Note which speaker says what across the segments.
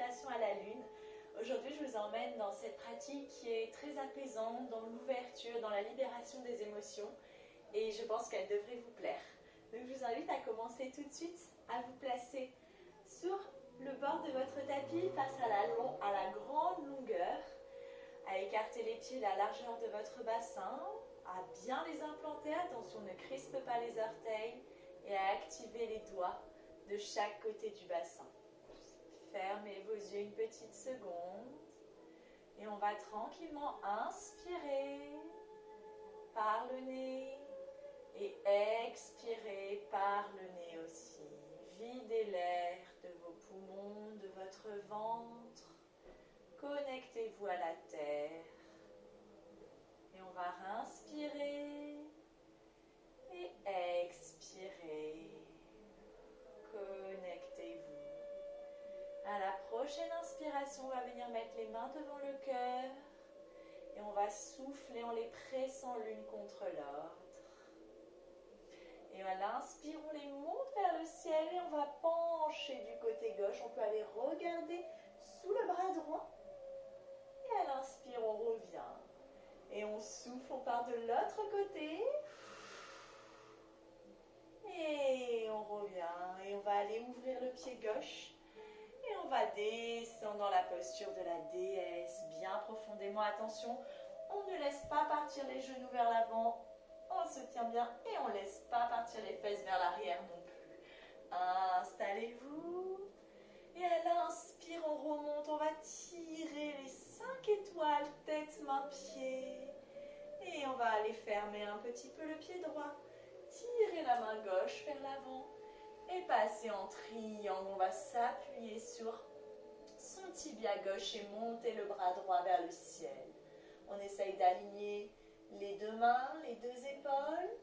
Speaker 1: Salutations à la Lune. Aujourd'hui, je vous emmène dans cette pratique qui est très apaisante, dans l'ouverture, dans la libération des émotions. Et je pense qu'elle devrait vous plaire. Donc, je vous invite à commencer tout de suite à vous placer sur le bord de votre tapis face à la grande longueur, à écarter les pieds la largeur de votre bassin, à bien les implanter, attention, ne crispe pas les orteils, et à activer les doigts de chaque côté du bassin. Fermez vos yeux une petite seconde et on va tranquillement inspirer par le nez et expirer par le nez aussi. Videz l'air de vos poumons, de votre ventre. Connectez-vous à la terre. Et on va inspirer et expirer. Connectez-vous. À la prochaine inspiration, on va venir mettre les mains devant le cœur et on va souffler en les pressant l'une contre l'autre. Et à l'inspire, on les monte vers le ciel et on va pencher du côté gauche. On peut aller regarder sous le bras droit. Et à l'inspire, on revient. Et on souffle, on part de l'autre côté. Et on revient. Et on va aller ouvrir le pied gauche. Et on va descendre dans la posture de la déesse, bien profondément. Attention, on ne laisse pas partir les genoux vers l'avant. On se tient bien et on ne laisse pas partir les fesses vers l'arrière non plus. Installez-vous. Et à l'inspire, on remonte. On va tirer les 5 étoiles, tête, main, pied. Et on va aller fermer un petit peu le pied droit. Tirer la main gauche vers l'avant. Et passer en triangle, on va s'appuyer sur son tibia gauche et monter le bras droit vers le ciel. On essaye d'aligner les deux mains, les deux épaules.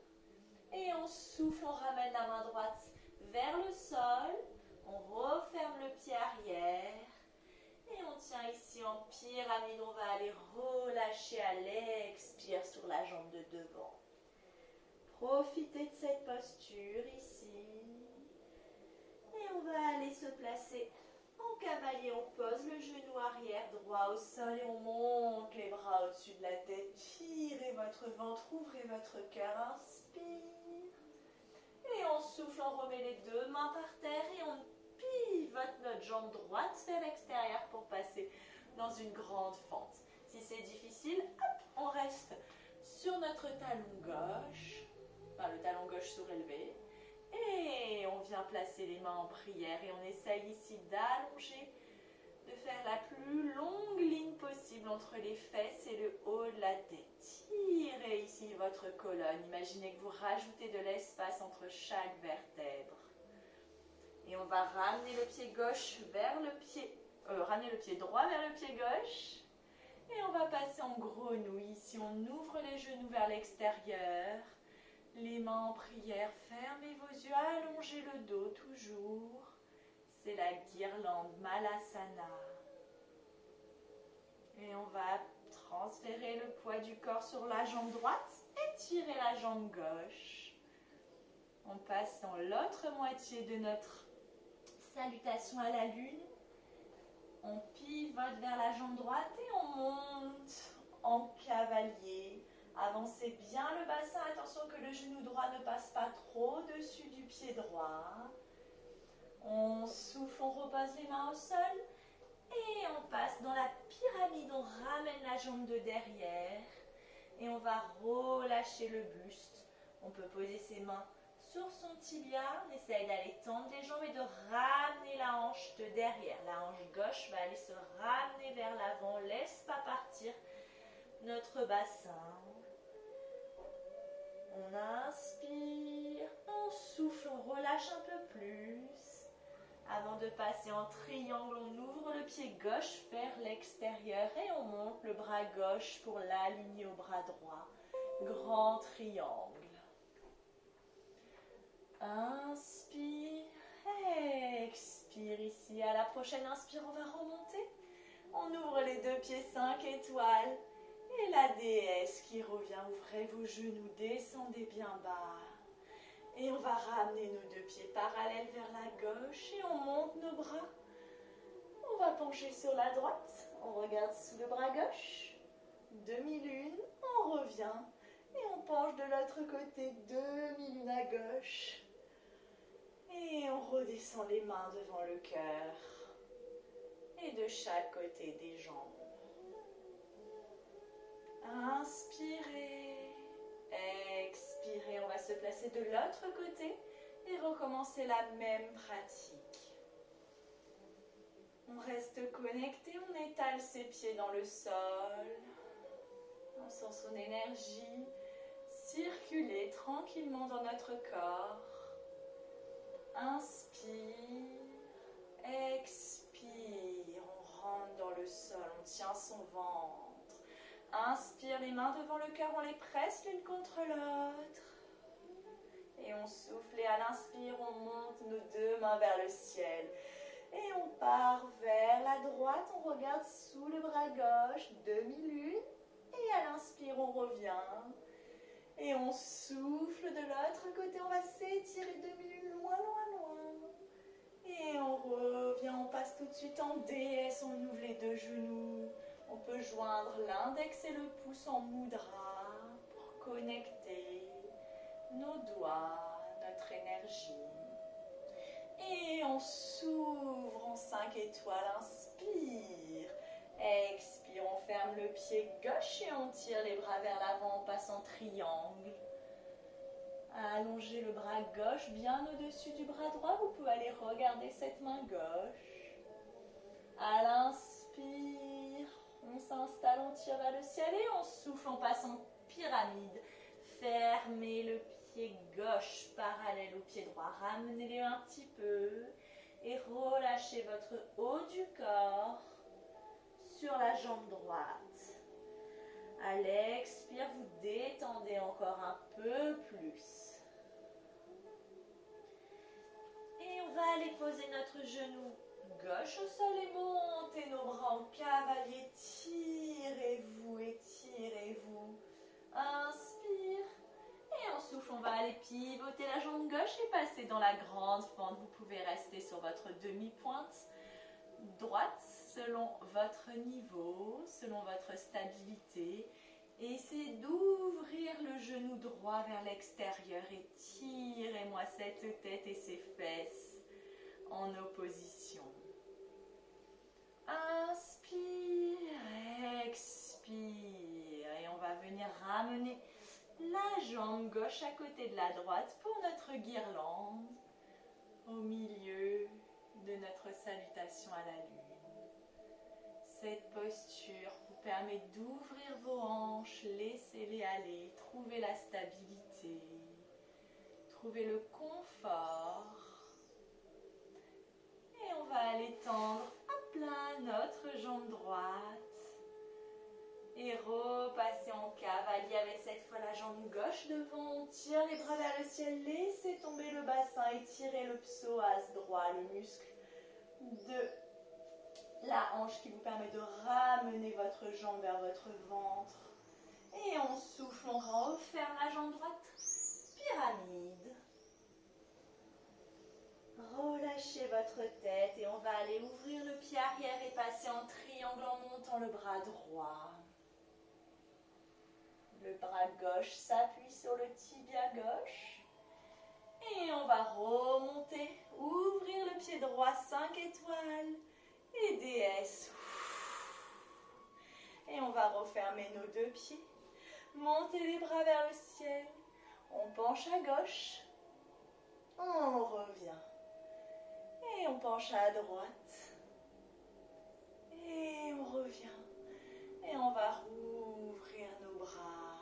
Speaker 1: Et on souffle, on ramène la main droite vers le sol. On referme le pied arrière. Et on tient ici en pyramide. On va aller relâcher à l'expire sur la jambe de devant. Profitez de cette posture ici. Et on va aller se placer en cavalier. On pose le genou arrière droit au sol et on monte les bras au-dessus de la tête. Tirez votre ventre, ouvrez votre cœur. Inspire. Et on souffle, on remet les deux mains par terre et on pivote notre jambe droite vers l'extérieur pour passer dans une grande fente. Si c'est difficile, hop, on reste sur notre talon gauche. Enfin, le talon gauche surélevé. Et on vient placer les mains en prière et on essaye ici d'allonger, de faire la plus longue ligne possible entre les fesses et le haut de la tête. Tirez ici votre colonne. Imaginez que vous rajoutez de l'espace entre chaque vertèbre. Et on va ramener le pied gauche vers le pied, ramener le pied droit vers le pied gauche. Et on va passer en grenouille. Ici, on ouvre les genoux vers l'extérieur. Les mains en prière, fermez vos yeux, allongez le dos toujours. C'est la guirlande Malasana. Et on va transférer le poids du corps sur la jambe droite et tirer la jambe gauche. On passe dans l'autre moitié de notre salutation à la lune. On pivote vers la jambe droite et on monte en cavalier. Avancez bien le bassin, attention que le genou droit ne passe pas trop au-dessus du pied droit. On souffle, on repose les mains au sol et on passe dans la pyramide. On ramène la jambe de derrière et on va relâcher le buste. On peut poser ses mains sur son tibia. On essaye d'aller tendre les jambes et de ramener la hanche de derrière. La hanche gauche va aller se ramener vers l'avant. Laisse pas partir notre bassin. On inspire, on souffle, on relâche un peu plus. Avant de passer en triangle, on ouvre le pied gauche vers l'extérieur et on monte le bras gauche pour l'aligner au bras droit. Grand triangle. Inspire, expire ici. À la prochaine inspire, on va remonter. On ouvre les deux pieds 5 étoiles. Et la déesse qui revient, ouvrez vos genoux, descendez bien bas. Et on va ramener nos deux pieds parallèles vers la gauche et on monte nos bras. On va pencher sur la droite. On regarde sous le bras gauche. Demi-lune, on revient. Et on penche de l'autre côté, demi-lune à gauche. Et on redescend les mains devant le cœur. Et de chaque côté des jambes. Inspirez. Expirez. On va se placer de l'autre côté et recommencer la même pratique. On reste connecté, on étale ses pieds dans le sol. On sent son énergie circuler tranquillement dans notre corps. Inspire, expire, on rentre dans le sol, on tient son ventre. Inspire, les mains devant le cœur, on les presse l'une contre l'autre. Et on souffle et à l'inspire, on monte nos deux mains vers le ciel. Et on part vers la droite, on regarde sous le bras gauche, demi-lune. Et à l'inspire, on revient. Et on souffle de l'autre côté, on va s'étirer demi-lune loin, loin, loin. Et on revient, on passe tout de suite en déesse, on ouvre les deux genoux. On peut joindre l'index et le pouce en mudra pour connecter nos doigts, notre énergie. Et on s'ouvre en 5 étoiles, inspire. Expire, on ferme le pied gauche et on tire les bras vers l'avant, on passe en triangle. Allongez le bras gauche bien au-dessus du bras droit, vous pouvez aller regarder cette main gauche. À l'inspire, on s'installe, on tire vers le ciel et on souffle, on passe en pyramide. Fermez le pied gauche parallèle au pied droit, ramenez-le un petit peu et relâchez votre haut du corps sur la jambe droite. À l'expire, vous détendez encore un peu plus. Et on va aller poser notre genou gauche au sol et monter nos bras en cavalier. Tirez-vous, étirez-vous. Inspire. Et en souffle, on va aller pivoter la jambe gauche et passer dans la grande fente. Vous pouvez rester sur votre demi-pointe droite selon votre niveau, selon votre stabilité. Et essayez d'ouvrir le genou droit vers l'extérieur et tirez-moi cette tête et ses fesses en opposition. Inspire, expire. Et on va venir ramener la jambe gauche à côté de la droite pour notre guirlande au milieu de notre salutation à la lune. Cette posture vous permet d'ouvrir vos hanches, laissez-les aller, trouvez la stabilité, trouvez le confort. Et on va aller tendre à plat notre jambe droite et repasser en cavalier avec cette fois la jambe gauche devant. On tire les bras vers le ciel, laissez tomber le bassin, étirez le psoas droit, le muscle de la hanche qui vous permet de ramener votre jambe vers votre ventre. Et on souffle, on referme la jambe droite. Pyramide. Relâchez votre tête et on va aller ouvrir le pied arrière et passer en triangle en montant le bras droit. Le bras gauche s'appuie sur le tibia gauche. Et on va remonter, ouvrir le pied droit, 5 étoiles. Et déesse. Et on va refermer nos deux pieds. Montez les bras vers le ciel. On penche à gauche. On revient. Et on penche à droite. Et on revient. Et on va rouvrir nos bras.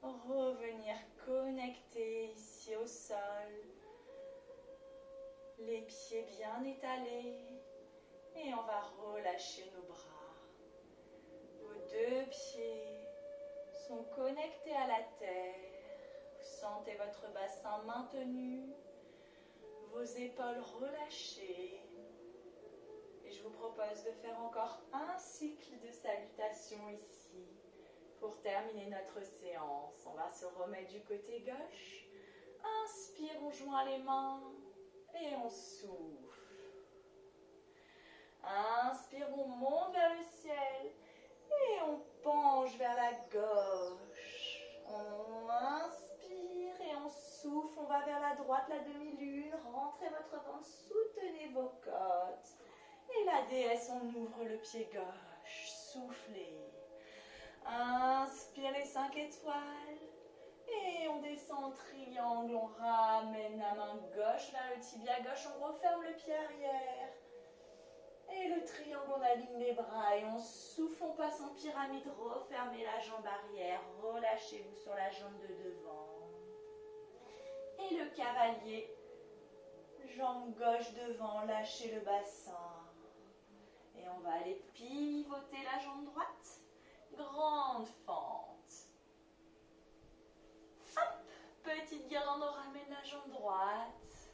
Speaker 1: Revenir connecter ici au sol. Les pieds bien étalés. Et on va relâcher nos bras. Vos deux pieds sont connectés à la terre. Vous sentez votre bassin maintenu, vos épaules relâchées. Et je vous propose de faire encore un cycle de salutation ici pour terminer notre séance. On va se remettre du côté gauche. Inspire, on joint les mains et on souffle. droite la demi-lune, rentrez votre ventre, soutenez vos côtes. Et la déesse, on ouvre le pied gauche, soufflez. Inspire les 5 étoiles. Et on descend en triangle, on ramène la main gauche vers le tibia gauche, on referme le pied arrière. Et le triangle, on aligne les bras et on souffle, on passe en pyramide, refermez la jambe arrière, relâchez-vous sur la jambe de devant. Et le cavalier, jambe gauche devant, lâchez le bassin. Et on va aller pivoter la jambe droite, grande fente. Hop, petite guirlande, on ramène la jambe droite.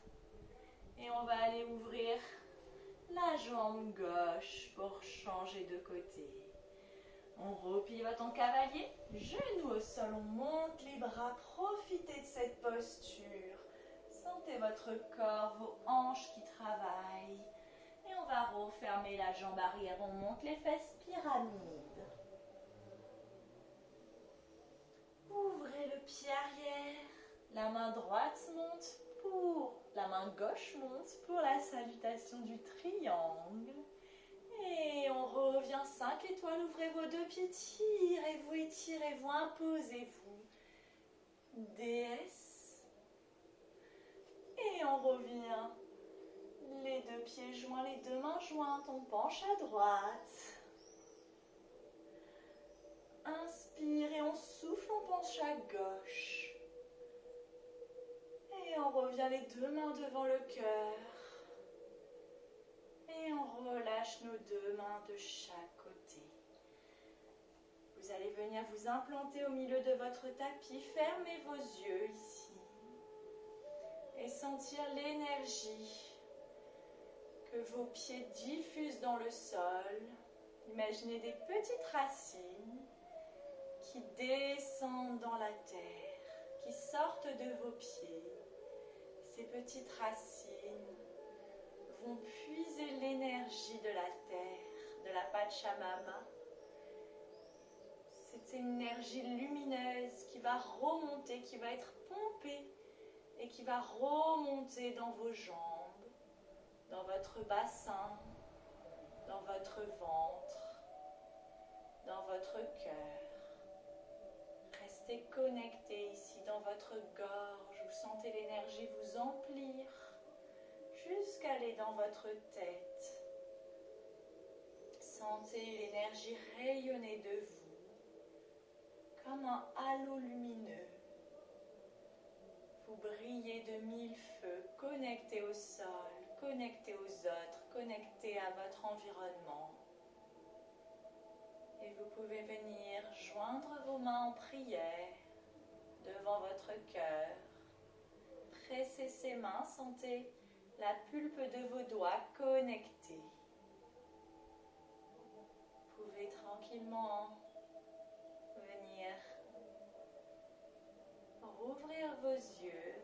Speaker 1: Et on va aller ouvrir la jambe gauche pour changer de côté. On repivote en cavalier, genoux au sol, on monte les bras, profitez de cette posture. Sentez votre corps, vos hanches qui travaillent. Et on va refermer la jambe arrière, on monte les fesses, pyramide. Ouvrez le pied arrière, la main droite monte la main gauche monte pour la salutation du triangle. Et on revient 5 étoiles, ouvrez vos deux pieds, tirez-vous, étirez-vous, imposez-vous. Déesse. Et on revient. Les deux pieds joints, les deux mains jointes, on penche à droite. Inspire et on souffle, on penche à gauche. Et on revient les deux mains devant le cœur. Et on relâche nos deux mains de chaque côté. Vous allez venir vous implanter au milieu de votre tapis. Fermez vos yeux ici. Et sentir l'énergie que vos pieds diffusent dans le sol. Imaginez des petites racines qui descendent dans la terre, qui sortent de vos pieds. Ces petites racines vont puiser l'énergie de la terre, de la Pachamama. C'est une énergie lumineuse qui va remonter, qui va être pompée et qui va remonter dans vos jambes, dans votre bassin, dans votre ventre, dans votre cœur. Restez connecté ici dans votre gorge. Vous sentez l'énergie vous emplir jusqu'à aller dans votre tête. Sentez l'énergie rayonner de vous comme un halo lumineux. Vous brillez de 1000 feux, connecté au sol, connecté aux autres, connecté à votre environnement. Et vous pouvez venir joindre vos mains en prière devant votre cœur. Pressez ces mains, sentez la pulpe de vos doigts connectée. Vous pouvez tranquillement venir rouvrir vos yeux.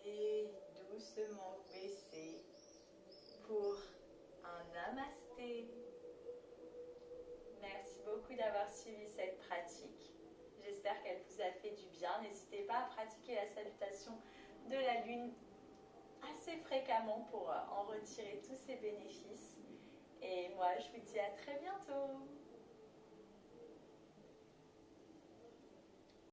Speaker 1: Et doucement baisser pour un namasté. Merci beaucoup d'avoir suivi cette pratique. J'espère qu'elle vous a fait du bien. N'hésitez pas à pratiquer la salutation de la lune assez fréquemment pour en retirer tous ses bénéfices. Et moi, je vous dis à très bientôt.